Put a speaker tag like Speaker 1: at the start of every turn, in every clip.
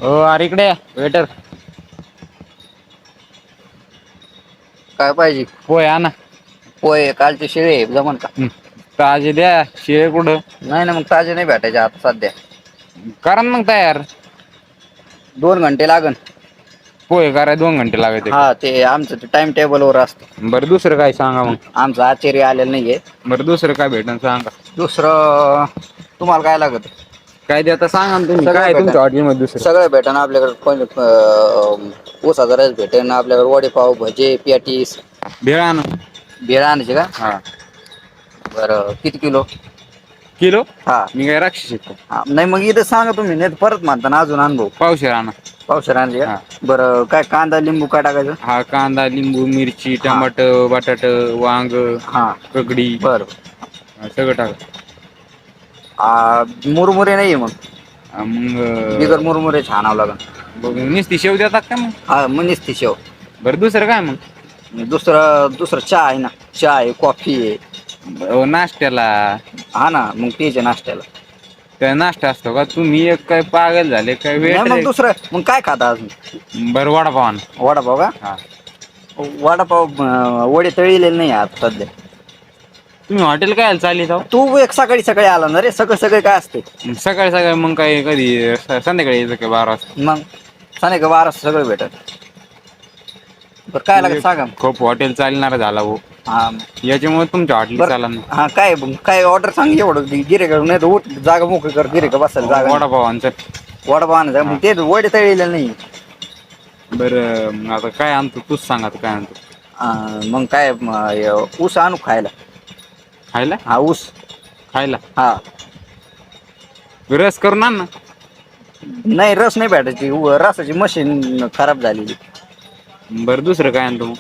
Speaker 1: हो अरे इकडे या, वेटर.
Speaker 2: काय पाहिजे?
Speaker 1: पोहे आणा.
Speaker 2: पोहे कालचे शिळे जमन का?
Speaker 1: ताजे द्या, शिळे कुठं?
Speaker 2: नाही ना, मग ताजे नाही भेटायचे आता सध्या.
Speaker 1: करा ना मग तयार.
Speaker 2: 2 घंटे लागन.
Speaker 1: पोहे कराय 2 घंटे लागते का?
Speaker 2: हा, ते आमचं ते टाइम टेबल वर असतं.
Speaker 1: बरं दुसरं काय सांगा मग.
Speaker 2: आमचं आचार्य आलेलं नाहीये.
Speaker 1: बरं दुसरं काय भेटन सांगा.
Speaker 2: दुसरं तुम्हाला काय लागत?
Speaker 1: काय ते आता सांगा ना तुम्ही.
Speaker 2: सगळं
Speaker 1: काय
Speaker 2: भेटन,
Speaker 1: तुमच्या हॉटेलमध्ये दुसरं?
Speaker 2: सगळं भेटन आपल्याकडे. पण ऊसाचा रस भेटेन आपल्याकडे, वडेपाव, भजे, पॅटीस.
Speaker 1: भेळ आणा.
Speaker 2: भेळ आणायची का?
Speaker 1: हा.
Speaker 2: बरं किती किलो?
Speaker 1: किलो?
Speaker 2: हा.
Speaker 1: मी काय राक्षस आहे का?
Speaker 2: हा, नाही मग इथं सांगा तुम्ही, नाही परत म्हणता ना अजून अनुभव.
Speaker 1: पावशेर आणा.
Speaker 2: पावशेर आणली का?
Speaker 1: हा.
Speaker 2: बरं काय कांदा लिंबू काय टाकायचं?
Speaker 1: हा, कांदा लिंबू मिरची
Speaker 2: हा.
Speaker 1: टमाट बटाट वांग
Speaker 2: हा.
Speaker 1: ककडी
Speaker 2: बरं.
Speaker 1: सगळं टाका.
Speaker 2: मुरमुरे नाहीये मग?
Speaker 1: मग
Speaker 2: बिगर मुरमुरे आणावं लागन.
Speaker 1: नुसती शेव देतात का मग?
Speaker 2: हा, मग नुसती शेव.
Speaker 1: बरं दुसरं काय मग?
Speaker 2: दुसरं चहा आहे ना, चहा आहे, कॉफी आहे.
Speaker 1: नाश्त्याला?
Speaker 2: हा ना, मग तेच आहे नाश्त्याला.
Speaker 1: काय नाश्ता असतो का? तुम्ही एक काय पागल झाले काय?
Speaker 2: नाही
Speaker 1: वेट
Speaker 2: मग दुसरं मग काय खाता अजून?
Speaker 1: बरं वडापाव आणा.
Speaker 2: वडापाव का?
Speaker 1: हा.
Speaker 2: वडापाव वडे तळलेले नाही आता सध्या.
Speaker 1: तुम्ही हॉटेल काय चालली जाऊ?
Speaker 2: तू एक सकाळी सकाळी आला ना रे, सगळे काय असते?
Speaker 1: सकाळी सकाळी मग काय कधी संध्याकाळी यायचं काय 12 वाजता?
Speaker 2: मग संध्याकाळी 12 सगळं भेटत. बरं काय लागत सांगा.
Speaker 1: खूप हॉटेल चालणार झाला भाऊ.
Speaker 2: हा
Speaker 1: याच्यामुळे तुमच्या हॉटेल चालला ना.
Speaker 2: हा, काय ऑर्डर सांग एवढं गिरेक नाही तर उठ जागा मोकळी कर, गिरेक बसायला जागा.
Speaker 1: वडापाव आणचा.
Speaker 2: वडापाव आणायचा मग ते वडे तळलेले नाही.
Speaker 1: बरं आता काय आणतो तूच सांग आता काय आणतो.
Speaker 2: मग काय ऊस आणू खायला.
Speaker 1: खायला?
Speaker 2: हा ऊस
Speaker 1: खायला?
Speaker 2: हा.
Speaker 1: रस करून आण ना.
Speaker 2: नाही रस नाही भेटायची, रसाची मशीन खराब झालेली.
Speaker 1: बरं दुसरं काय आणतो मग?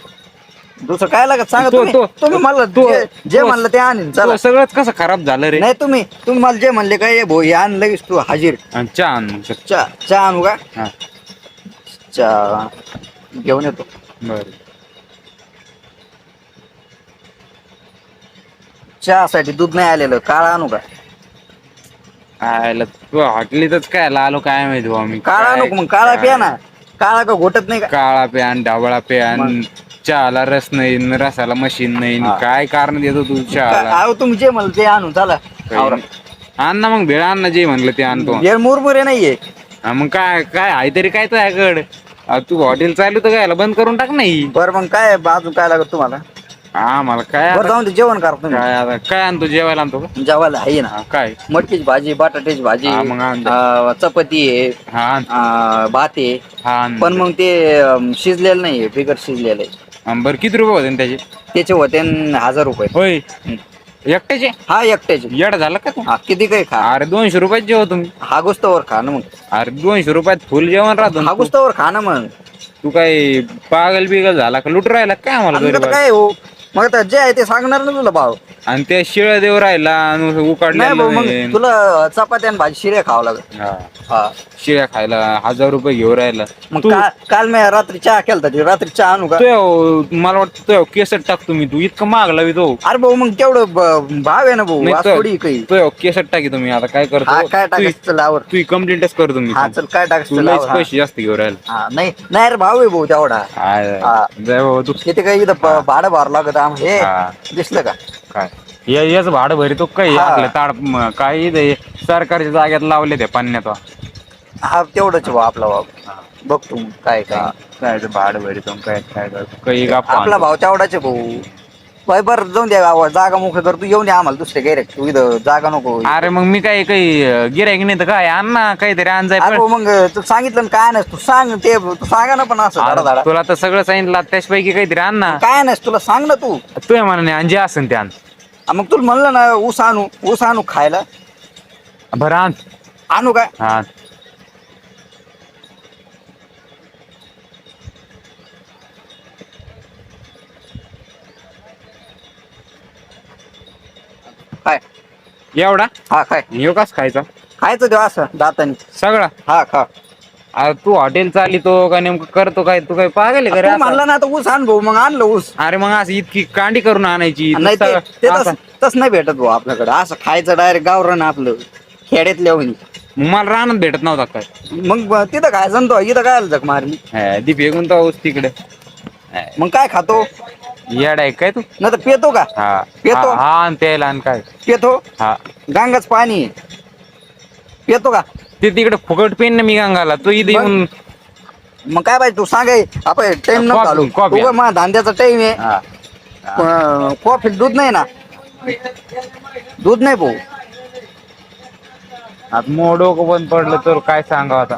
Speaker 2: दुसरं काय लागत सांगा तुम्ही मला जे म्हणलं ते आणीन. चला
Speaker 1: सगळंच कसं खराब झालं रे?
Speaker 2: नाही तुम्ही मला जे म्हणले काय भाऊ हे आण लगेच तू हाजीर.
Speaker 1: चहा आण मग.
Speaker 2: चहा आणू का?
Speaker 1: हा.
Speaker 2: चहा घेऊन येतो.
Speaker 1: बरं.
Speaker 2: चहासाठी दूध नाही आलेलं, काळा आणू का?
Speaker 1: आयला तू हॉटेलीतच काय आलो काय माहिती भाऊ मी.
Speaker 2: काळा आणू मग? काळा प्या ना. काळा का घोटत नाही का?
Speaker 1: काळा प्यान ढाबळा प्यान, चहाला रस नाही, रसाला मशीन नाही, काय कारण देतो तू चहाला?
Speaker 2: तुम्ही जे म्हणलं ते आणू. चला
Speaker 1: आण ना मग भेळ आण ना, जे म्हणलं ते आणतो.
Speaker 2: भेळ मुरमुरे नाहीये.
Speaker 1: मग काय काय आहे तरी काय तुझ्याकडे? तू हॉटेल चालू तर काय बंद करून टाक नाही.
Speaker 2: बरं मग काय अजून काय लागत तुम्हाला?
Speaker 1: हा मला काय
Speaker 2: जाऊन ते जेवण करा तुम्ही.
Speaker 1: काय आता काय आणतो जेवायला आणतो का?
Speaker 2: जेवायला आहे ना.
Speaker 1: काय?
Speaker 2: मटकीची भाजी, बटाट्याची भाजी,
Speaker 1: मग
Speaker 2: चपाती आहे, भात आहे. पण मग ते शिजलेलं नाहीये, बिगर शिजलेलं आहे.
Speaker 1: बरं किती रुपये होते त्याचे?
Speaker 2: त्याचे होते 1000 रुपये.
Speaker 1: होय एकट्याचे?
Speaker 2: हा एकट्याचे.
Speaker 1: येड झालं का तू?
Speaker 2: किती काही खा.
Speaker 1: अरे 200 रुपयात जेव तुम्ही.
Speaker 2: हा गुस्तवर खा ना मग.
Speaker 1: अरे 200 रुपयात फुल जेवण राहतो.
Speaker 2: हा गुस्तवर खा ना मग.
Speaker 1: तू काय पागल बिगल झाला का? लुट राहिला काय आम्हाला?
Speaker 2: काय हो मग आता जे आहे ते सांगणार ना तुला भाव.
Speaker 1: आणि ते शिळ देव राहिला उकाडला.
Speaker 2: मग तुला चपात्या आणि भाजी शिळ्या खावं लागत. हा
Speaker 1: शिळ्या खायला 1000 रुपये घेऊन राहिला.
Speaker 2: मग काल मी रात्री चहा केलता, रात्री चहा आणू का?
Speaker 1: मला वाटतं केसट टाकतो मी. तू इतकं महाग लावितो.
Speaker 2: अरे भाऊ मग तेवढं भाव आहे ना भाऊ. थोडी काही
Speaker 1: तो केसट टाकी तुम्ही. आता काय करतो?
Speaker 2: काय टाकायचं लावर
Speaker 1: तू कंप्लेंटच करतो मी.
Speaker 2: हा चल काय टाकायचं
Speaker 1: पैसे जास्त घेऊन राहिला.
Speaker 2: नाही रे भाव आहे भाऊ तेवढा.
Speaker 1: जय बाबा तू
Speaker 2: किती काही इथं भाडं भरावं लागत. हे दिसलं का?
Speaker 1: काय याच भाडं भरितो काय? आपलं ताड काय सरकारच्या जाग्यात लावले ते पाण्यात.
Speaker 2: हा तेवढंच भाऊ आपला भाव. बघ तू काय
Speaker 1: भाडं भरितो काय काही
Speaker 2: आपला भाव तेवढाच आहे भाऊ. बरं जाऊन द्या, जागा मोकळी कर. तू येऊन द्या आम्हाला दुसरे गैरेक. तू इथं जागा नको.
Speaker 1: अरे मग मी काही गिरायक नाही तर काय आण ना काहीतरी आण जाय.
Speaker 2: मग तू सांगितलं काय नाही. तू सांग ते तू सांगा ना. पण असं
Speaker 1: तुला तर सगळं सांगितलं त्याचपैकी काहीतरी आण ना.
Speaker 2: काय नाही तुला सांग ना.
Speaker 1: तू म्हणा आणि जे असेल ते आण.
Speaker 2: मग तुला म्हणलं ना ऊस आणू खायला.
Speaker 1: बरं
Speaker 2: आणू काय?
Speaker 1: हा
Speaker 2: काय
Speaker 1: एवढा?
Speaker 2: हा काय
Speaker 1: येऊ काच खायचं
Speaker 2: देवा असं दातानी
Speaker 1: सगळं?
Speaker 2: हा खा.
Speaker 1: तू हॉटेल चालितो का नेमकं करतो काय? तू काय पागल आहे का?
Speaker 2: म्हणलं ना आता ऊस आण भाऊ. मग आणलं ऊस.
Speaker 1: अरे मग असं इतकी कांडी करून आणायची?
Speaker 2: नाही तस नाही भेटत भाऊ आपल्याकडे. असं खायचं डायरेक्ट गावरान आपलं खेड्यातल्या.
Speaker 1: मला रानात भेटत नव्हता काय.
Speaker 2: मग तिथं काय सांगतो इथं काय जग मारली
Speaker 1: ती फेकून तो तिकडे.
Speaker 2: मग काय खातो
Speaker 1: येड आहे काय तू.
Speaker 2: नाही तर पेतो का
Speaker 1: हा
Speaker 2: पेतो
Speaker 1: हा आणि प्यायला आणि काय.
Speaker 2: पेतो
Speaker 1: हा
Speaker 2: गांगाच पाणी पेतो का
Speaker 1: ते तिकडे फुकट पेन ना मी गंगाला तू इथे
Speaker 2: मग
Speaker 1: येऊन.
Speaker 2: मग काय पाहिजे तू सांगाय आपण टाइम न घालू
Speaker 1: कॉफी
Speaker 2: उगा मा धंद्याचा टाइम आहे
Speaker 1: हा
Speaker 2: कॉफी दूध नाही ना दूध नाही भाऊ
Speaker 1: आता मग डोकं बंद पडलं तर काय सांगावं आता.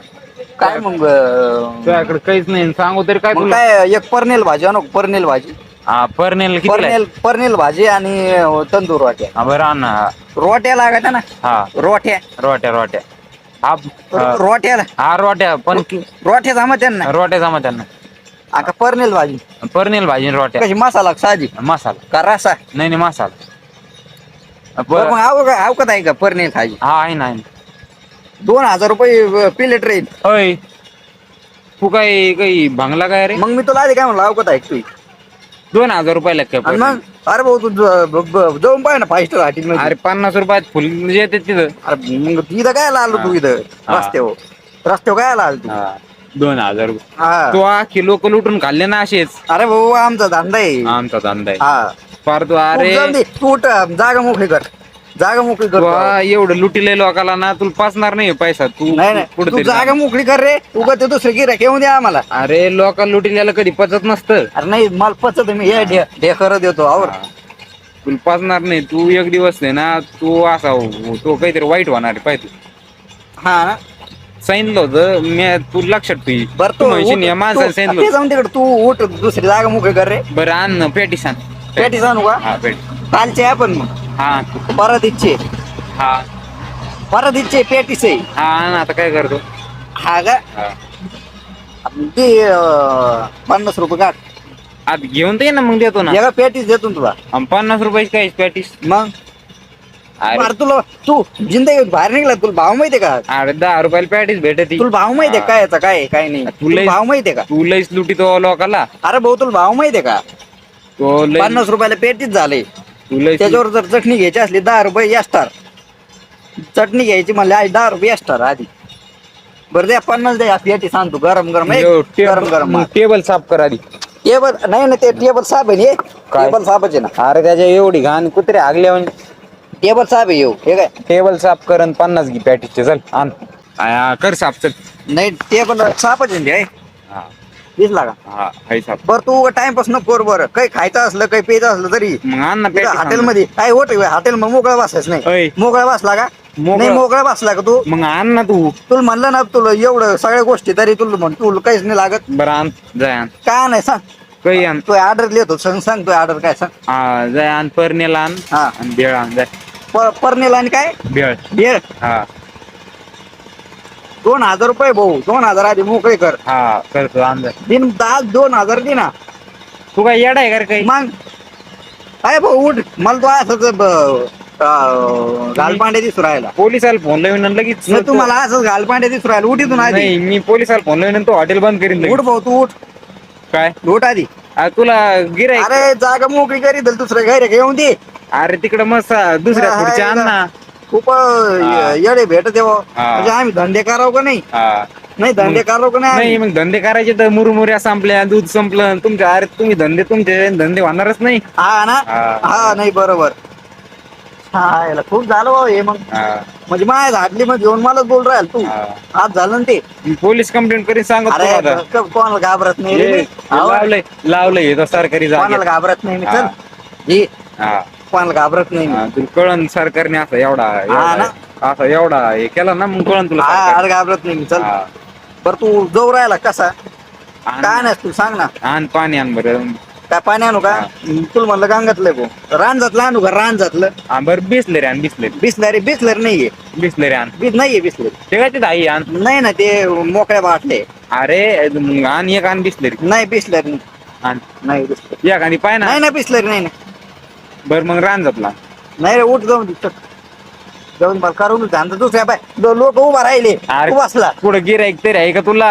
Speaker 2: काय मग
Speaker 1: तुझ्याकडे काहीच नाही सांगू तरी काय
Speaker 2: मग
Speaker 1: तुला.
Speaker 2: काय एक परनेल भाजी आणू परनेल भाजी
Speaker 1: हा परनेल किती
Speaker 2: परनेल भाजी आणि तंदूर रोट्या
Speaker 1: बरं आण ना.
Speaker 2: रोट्या लागत ना
Speaker 1: हा
Speaker 2: रोट्या
Speaker 1: रोट्या रोट्या हा
Speaker 2: रोट्या
Speaker 1: हा रोट्या पण
Speaker 2: रोट्या जमा त्यांना
Speaker 1: रोट्या जमा त्यांना.
Speaker 2: आता परनेल भाजी
Speaker 1: परनेल भाजी आणि रोट्या
Speaker 2: कशी मसाला साधी
Speaker 1: मसाला
Speaker 2: का रसा
Speaker 1: नाही नाही मसाला.
Speaker 2: बरं मग अवकत आहे का परनेल भाजी
Speaker 1: हा आहे ना
Speaker 2: 2000 रुपये प्लेट राहील.
Speaker 1: अय तू काय काही भांगला काय रे.
Speaker 2: मग मी तुला आधी काय म्हणलं अवकत आहे तू
Speaker 1: 2000 रुपयाला काय
Speaker 2: आणि मग अरे भाऊ तू जाऊन पाहिजे ना 5 स्टार हॉटेल मध्ये.
Speaker 1: अरे 50 रुपयात फुल येते तिथं.
Speaker 2: अरे मग इथं काय आलो तू इथं रस्त्यावर काय आला तू
Speaker 1: 2000 रुपये
Speaker 2: हा
Speaker 1: तू आखी लोक लुटून खाल्ले ना असेच.
Speaker 2: अरे भाऊ आमचा धंदा आहे
Speaker 1: आमचा धंदा आहे
Speaker 2: हा
Speaker 1: फार तू अरे
Speaker 2: जाऊ दे, तू उठ, जागा मोकळी कर जागा मोकळी कर
Speaker 1: तू एवढं लुटिले लोकाला ना तुला पाचणार नाही पैसा तू
Speaker 2: नाही नाही तू
Speaker 1: कुठे
Speaker 2: जागा मोकळी कर रे उगा ते दुसरे गिऱ्हाईक येऊन द्या आम्हाला.
Speaker 1: अरे लोका लुटिल्याला कधी पचत नसतं.
Speaker 2: अरे नाही मला पचत मी हे ढेकर देतो आवर
Speaker 1: तुला पाचणार नाही तू एक दिवस आहे ना तू असा तो काहीतरी वाईट होणार आहे पाहिजे.
Speaker 2: हा ना
Speaker 1: सांगितलं होतं मी तू लक्षात ठेवी.
Speaker 2: बरं
Speaker 1: तू म्हणशील या माणसाने सांगितलं
Speaker 2: ते जाऊन तिकडे तू उठ दुसरी जागा मोकळी कर रे.
Speaker 1: बरं आण ना पेटी सांग.
Speaker 2: पेटी सांगू का
Speaker 1: हा पेटी
Speaker 2: कालचे आहे पण मग
Speaker 1: हा
Speaker 2: परत इच्छे
Speaker 1: हा
Speaker 2: परत इच्छे पेटीस आहे
Speaker 1: हा आण आता काय करतो.
Speaker 2: हा का
Speaker 1: हा
Speaker 2: ते 50 रुपये काढ
Speaker 1: आता घेऊन तर ये ना मग देतो ना.
Speaker 2: एका पेटीस देतो ना तुला.
Speaker 1: 50 रुपयाची काय पॅटीस.
Speaker 2: मग
Speaker 1: अरे
Speaker 2: अरे तुला तू जिंदगी बाहेर निघला तुला भाव माहितीये का
Speaker 1: अरे 10 रुपयाला पॅटीस भेटत
Speaker 2: तुला भाव माहितीये काय याचा काय काय नाही तुला भाव माहितीये का
Speaker 1: तू लईच लुटीतो लोकाला.
Speaker 2: अरे भाऊ तुला भाव माहितीये का
Speaker 1: तो लई
Speaker 2: 50 रुपयाला पेटीच झाले.
Speaker 1: तू लईच
Speaker 2: त्याच्यावर जर चटणी घ्यायची असली 10 रुपये एक्स्ट्रा चटणी घ्यायची म्हणले आज 10 रुपये एक्स्ट्रा आधी बरं द्या 50 द्या पेटी सांगतो गरम गरम गरम गरम
Speaker 1: टेबल साफ कर आधी.
Speaker 2: टेबल नाही ना ते टेबल साफ आहे टेबल साफच आहे ना.
Speaker 1: अरे त्याच्या एवढी घाण कुत्रे आगल्या
Speaker 2: टेबल साफ आहे येऊ हे काय
Speaker 1: टेबल साफ कर आणि 50 घे पॅटीसचे चल आण कर साफ चल.
Speaker 2: नाही टेबल साफच आहे ते
Speaker 1: हा
Speaker 2: दिसला का
Speaker 1: हा हाय साफ.
Speaker 2: बरं तू टाइमपास नको कर बरं काही खायचं असलं काही प्यायचं असलं तरी
Speaker 1: मग आण ना
Speaker 2: हॉटेलमध्ये काय होत हॉटेल मग मोकळा बसायचं
Speaker 1: अय.
Speaker 2: नाही मोकळा बसला का
Speaker 1: मोकळा-
Speaker 2: नाही मोकळा बसला का तू
Speaker 1: मग आण ना तू.
Speaker 2: तुला म्हणलं ना तुला एवढं सगळ्या गोष्टी तरी तुला म्हण तुला काहीच नाही लागत
Speaker 1: बरं आण जाय आण
Speaker 2: काय नाही सांग
Speaker 1: काही आण.
Speaker 2: तू ऑर्डर लिहितो सांग तू ऑर्डर काय सांग
Speaker 1: हा जाय आण परनेला आण
Speaker 2: हा
Speaker 1: आणि बेळ आण जाय
Speaker 2: परनेल आणि काय
Speaker 1: बेळ
Speaker 2: भेळ
Speaker 1: हा
Speaker 2: 2000 रुपये भाऊ 2000 आधी मोकळे कर
Speaker 1: हा करतो आण जाय.
Speaker 2: दिन 2000 दे ना
Speaker 1: तू काय येडा आहे का रे काही.
Speaker 2: मग काय भाऊ उठ मला तो असंच गालपांडे दिसू राहिला
Speaker 1: पोलिसाला फोन लावून आणि लगेच
Speaker 2: नाही तुम्हाला असंच गालपांडे दिसू राहिला उठीतून आधी
Speaker 1: नाही मी पोलिसाला फोन लावून तो हॉटेल बंद करीन लगेच.
Speaker 2: उठ भाऊ तू उठ
Speaker 1: काय
Speaker 2: उठ आधी
Speaker 1: तुला गिराय
Speaker 2: अरे जागा मोकळी करी दुसरं घर घेऊन दे
Speaker 1: अरे तिकडं मस्त दुसऱ्या
Speaker 2: हा,
Speaker 1: पुढच्या आण ना.
Speaker 2: खूप येडे भेट देवा
Speaker 1: हा.
Speaker 2: म्हणजे आम्ही धंदे करावं का नाही
Speaker 1: हा
Speaker 2: नाही धंदे करावं का नाही
Speaker 1: नाही
Speaker 2: आम्ही?
Speaker 1: मग धंदे करायचे तर मुरमुऱ्या संपल्या दूध संपलं तुमच्या अरे तुम्ही तुमचे धंदे होणारच नाही.
Speaker 2: हा ना
Speaker 1: हा.
Speaker 2: हा नाही बरोबर हा याला खूप झालं भाऊ हे मग
Speaker 1: हा,
Speaker 2: म्हणजे माझ्या झाडली मध्ये येऊन मलाच बोल राहील तू
Speaker 1: हा.
Speaker 2: आज झालं ना ते
Speaker 1: मी पोलीस कंप्लेंट करीन सांगत
Speaker 2: अरे
Speaker 1: तुला आता.
Speaker 2: कोणाला घाबरत नाही रे
Speaker 1: हे,
Speaker 2: मी.
Speaker 1: हे
Speaker 2: आहो,
Speaker 1: लावलंय हे तर सरकारी
Speaker 2: कोणाला
Speaker 1: जागा.
Speaker 2: घाबरत नाही मी
Speaker 1: हा.
Speaker 2: चल जी
Speaker 1: हा
Speaker 2: कोणाला घाबरत नाही मी
Speaker 1: हा, तुला कळण सरकारने असं एवढा असं एवढा हे केला ना मग कळण तुला
Speaker 2: हा
Speaker 1: सरकार.
Speaker 2: अरे घाबरत नाही मी चल
Speaker 1: हा.
Speaker 2: बरं तू जाऊ राहिला कसा
Speaker 1: आण-
Speaker 2: काय नाही तू सांग ना
Speaker 1: आण पाणी आण बरं.
Speaker 2: काय पाणी आणू का तुला म्हणलं गंगातलं गो रान जातलं आणू का रान जातलं
Speaker 1: हा बरं बिसलेरी आण बिसलेरी
Speaker 2: बिसलरी बिसलरी नाहीये
Speaker 1: बिसलेरी आण
Speaker 2: बीज नाहीये बिसलरी
Speaker 1: ते काय ते आई आण.
Speaker 2: नाही ना ते मोकळ्या बाटले
Speaker 1: अरे मग आण एक आण बिसलेरी
Speaker 2: नाही बिसलरी
Speaker 1: आण
Speaker 2: नाही बिसलरी
Speaker 1: एक आणि पाय ना
Speaker 2: नाही ना बिसलरी नाही ना
Speaker 1: बरं मग रान जपला.
Speaker 2: नाही रे उठ जाऊन चल. जाऊन मला करून धंदा दुसऱ्या बाय लोक उभा राहिले
Speaker 1: अरे.
Speaker 2: तू बसला
Speaker 1: पुढे गिराईक तरी आहे का तुला.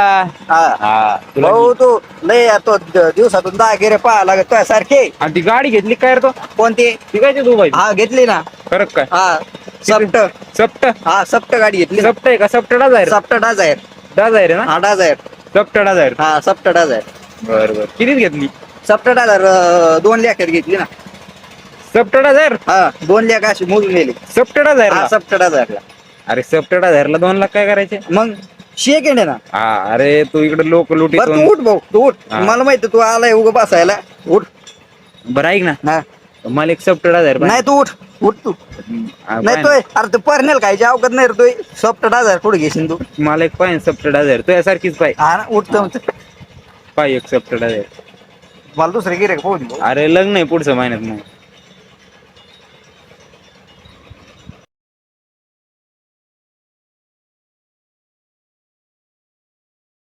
Speaker 2: हा
Speaker 1: हा तुला
Speaker 2: भाऊ तू लय तो दिवसातून 10 गेरे पाहा लागत तुझ्या सारखे
Speaker 1: आणि ती गाडी घेतली काय रे तो
Speaker 2: कोणते
Speaker 1: ती काय ते तू
Speaker 2: हा घेतली ना
Speaker 1: फरक काय
Speaker 2: हा सप्ट
Speaker 1: सप्ट
Speaker 2: हा सप्ट गाडी घेतली
Speaker 1: सप्ट आहे का सप्ट डाजायर
Speaker 2: सप्ट डाजायर
Speaker 1: डाजायर आहे ना
Speaker 2: हा डाजायर
Speaker 1: सप्ट डाजायर
Speaker 2: हा सप्ट डाजायर
Speaker 1: बर बर कितीच घेतली
Speaker 2: सप्ट डाजायर 2 लाखात घेतली ना
Speaker 1: सप्ट डाजायर
Speaker 2: हा 2 लाख अशी मोजून गेली
Speaker 1: सप्ट डाजायर
Speaker 2: हा सप्ट डाजायरला
Speaker 1: अरे सप्ट डाजायरला 2 लाख काय करायचे
Speaker 2: मग सेकंड आहे ना
Speaker 1: हा अरे तू इकडे लोक लुटी
Speaker 2: बरं तू उठ भाऊ तू उठ
Speaker 1: हा.
Speaker 2: मला माहिती तू आलाय उगा बसायला उठ
Speaker 1: बरं ऐक ना
Speaker 2: हा
Speaker 1: मला एक सप्ट डाजायर
Speaker 2: नाही तू उठ तू नाही तो अरे तू पर्नेल खायची अवगत नाही रे तू सप्ट डाजायर पुढे घेशील तू
Speaker 1: मला एक पाय सप्ट डाजायर तू यासारखीच पाय
Speaker 2: हा ना उठतो
Speaker 1: पाय एक सप्ट डाजायर
Speaker 2: मला दुसरे गिरे पाहू
Speaker 1: अरे लग्न आहे पुढच्या महिन्यात मग